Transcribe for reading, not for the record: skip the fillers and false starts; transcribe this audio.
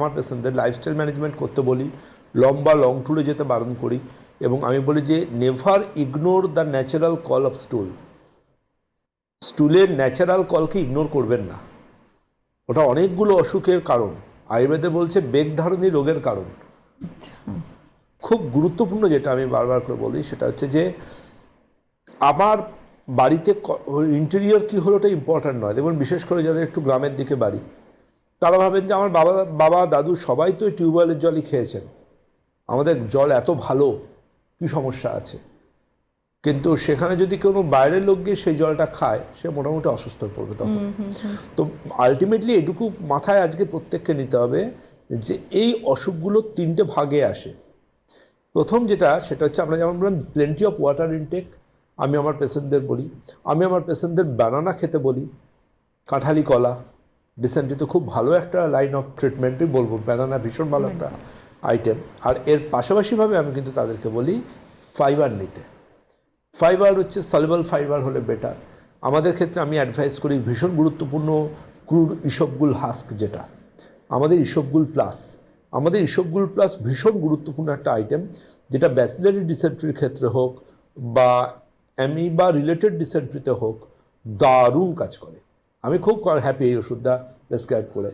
আমার পেশেন্টদের lifestyle management করতে বলি, লম্বা লং ট্যুরে যেতে বারণ করি, এবং আমি বলি যে never ignore the natural call of stool. স্টুলের ন্যাচারাল কলকে ইগনোর করবেন না, ওটা অনেকগুলো অসুখের কারণ। আয়ুর্বেদে বলছে বেগধারণী রোগের কারণ। খুব গুরুত্বপূর্ণ যেটা আমি বারবার করে বলি সেটা হচ্ছে যে আমার বাড়িতে ইন্টেরিয়র কী হলো ওটা ইম্পর্ট্যান্ট নয়। দেখুন, বিশেষ করে যাদের একটু গ্রামের দিকে বাড়ি, তারা ভাবেন যে আমার বাবা দাদু সবাই তো টিউবওয়েলের জলই খেয়েছেন, আমাদের জল এত ভালো, কী সমস্যা আছে? কিন্তু সেখানে যদি কোনো বাইরের লোক গিয়ে সেই জলটা খায়, সে মোটামুটি অসুস্থ হয়ে পড়বে তখন। তো আলটিমেটলি এটুকু মাথায় আজকে প্রত্যেককে নিতে হবে যে এই অসুখগুলো তিনটে ভাগে আসে। প্রথম যেটা সেটা হচ্ছে, আমরা যেমন বললাম প্লেন্টি অফ ওয়াটার ইনটেক, আমি আমার পেশেন্টদের বলি। আমি আমার পেশেন্টদের ব্যানানা খেতে বলি, কাঁঠালি কলা। রিসেন্টলি তো খুব ভালো একটা লাইন অফ ট্রিটমেন্টই বলবো, ব্যানানা ভীষণ ভালো একটা আইটেম। আর এর পাশাপাশিভাবে আমি কিন্তু তাদেরকে বলি ফাইবার নিতে। ফাইবার হচ্ছে সলিউবল ফাইবার হলে বেটার। আমাদের ক্ষেত্রে আমি অ্যাডভাইস করি ভীষণ গুরুত্বপূর্ণ ক্রুড ইসবগুল হাস্ক, যেটা আমাদের ইসবগুল প্লাস। আমাদের ইসবগুল প্লাস ভীষণ গুরুত্বপূর্ণ একটা আইটেম, যেটা ব্যাসিলারি ডিসেন্ট্রির ক্ষেত্রে হোক বা অ্যামিবা রিলেটেড ডিসেন্ট্রিতে হোক দারুণ কাজ করে। আমি খুব হ্যাপি এই ওষুধটা প্রেসক্রাইব করে।